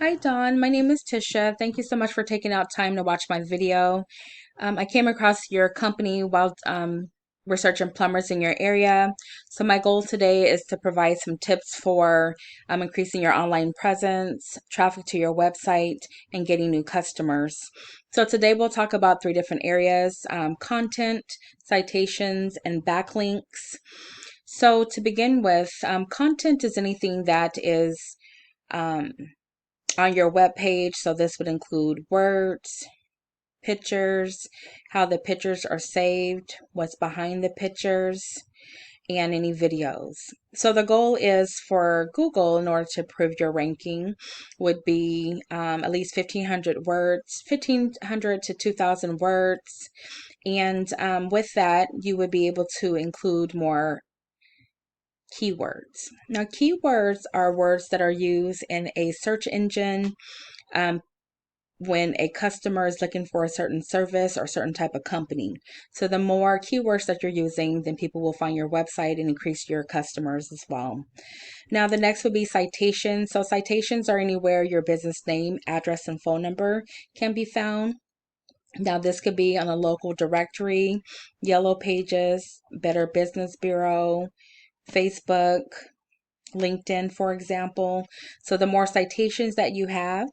Hi Dawn, my name is Tisha. Thank you so much for taking out time to watch my video. I came across your company while researching plumbers in your area. So my goal today is to provide some tips for increasing your online presence, traffic to your website, and getting new customers. So today we'll talk about three different areas, content, citations, and backlinks. So to begin with, content is anything that is um, on your web page. So this would include words, pictures, how the pictures are saved, what's behind the pictures, and any videos. So the goal is for Google, in order to improve your ranking, would be at least 1,500 words, 1,500 to 2,000 words. And with that, you would be able to include more keywords. Now, keywords are words that are used in a search engine um, when a customer is looking for a certain service or certain type of company. So the more keywords that you're using, then people will find your website and increase your customers as well. Now, the next would be citations. So citations are anywhere your business name, address, and phone number can be found. Now, this could be on a local directory, Yellow Pages, Better Business Bureau, Facebook, LinkedIn, for example. So the more citations that you have,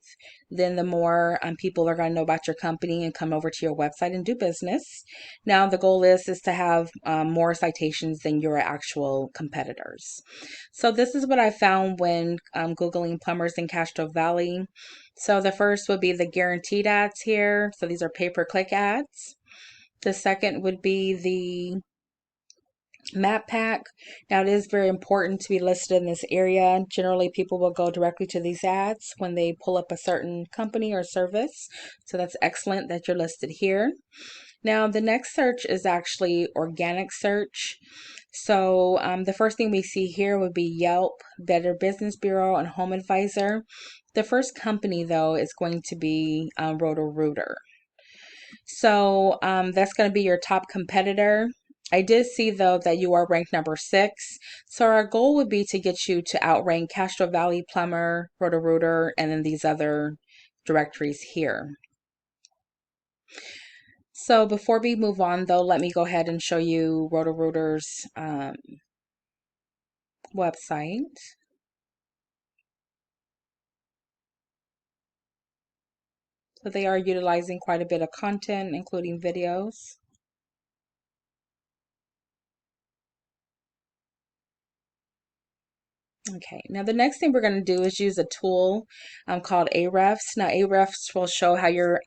then the more people are going to know about your company and come over to your website and do business. Now the goal is to have more citations than your actual competitors. So this is what I found when Googling plumbers in Castro Valley. So the first would be the guaranteed ads here. So these are pay-per-click ads. The second would be the map pack. Now it is very important to be listed in this area. Generally, people will go directly to these ads when they pull up a certain company or service. So that's excellent that you're listed here. Now the next search is actually organic search. So the first thing we see here would be Yelp, Better Business Bureau, and Home Advisor. The first company though is going to be roto. So that's going to be your top competitor. I did see though that you are ranked number 6. So our goal would be to get you to outrank Castro Valley Plumber, roto, and then these other directories here. So before we move on though, let me go ahead and show you roto's website. So they are utilizing quite a bit of content, including videos. Okay, now the next thing we're going to do is use a tool called Ahrefs. Now, Ahrefs will show how your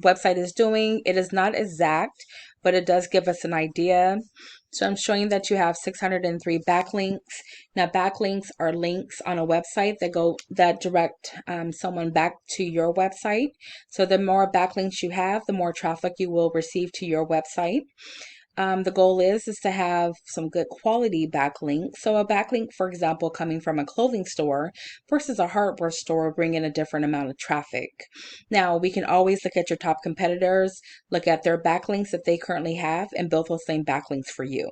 website is doing. It is not exact, but it does give us an idea. So I'm showing that you have 603 backlinks. Now, backlinks are links on a website that direct someone back to your website. So the more backlinks you have, the more traffic you will receive to your website. The goal is to have some good quality backlinks. So a backlink, for example, coming from a clothing store versus a hardware store will bring in a different amount of traffic. Now, we can always look at your top competitors, look at their backlinks that they currently have, and build those same backlinks for you.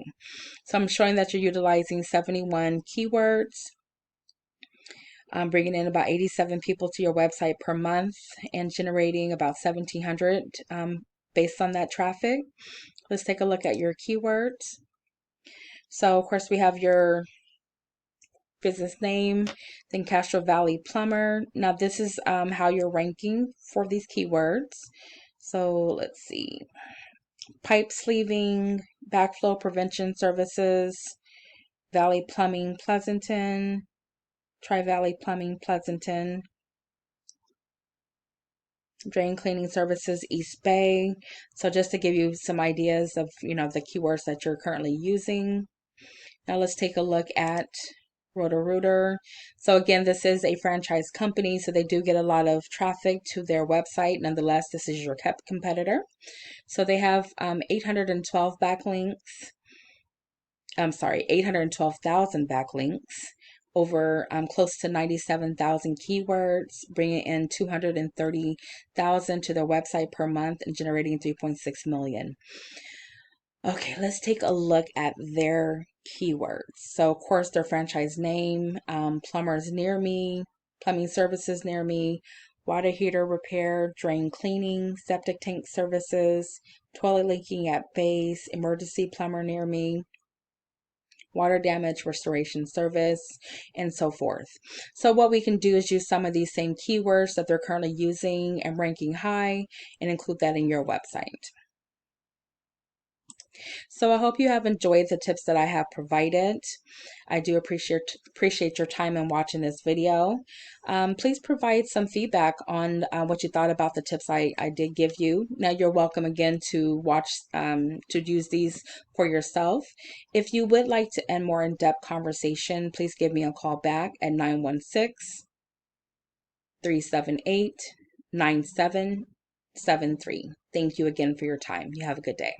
So I'm showing that you're utilizing 71 keywords, bringing in about 87 people to your website per month and generating about 1,700 based on that traffic. Let's take a look at your keywords. So, of course, we have your business name, then Castro Valley Plumber. Now, this is how you're ranking for these keywords. So, let's see. Pipe sleeving, backflow prevention services, Valley Plumbing Pleasanton, Tri Valley Plumbing Pleasanton, drain cleaning services East Bay. So just to give you some ideas of, the keywords that you're currently using. Now let's take a look at roto. So again, this is a franchise company, so they do get a lot of traffic to their website. Nonetheless, this is your competitor. So they have 812 backlinks. I'm sorry, 812,000 backlinks, over close to 97,000 keywords, bringing in 230,000 to their website per month and generating 3.6 million. Okay, let's take a look at their keywords. So, of course, their franchise name, plumbers near me, plumbing services near me, water heater repair, drain cleaning, septic tank services, toilet leaking at base, emergency plumber near me, water damage restoration service, and so forth. So what we can do is use some of these same keywords that they're currently using and ranking high and include that in your website. So I hope you have enjoyed the tips that I have provided. I do appreciate your time in watching this video. Please provide some feedback on what you thought about the tips I did give you. Now you're welcome again to to use these for yourself. If you would like to end more in-depth conversation, please give me a call back at 916-378-9773. Thank you again for your time. You have a good day.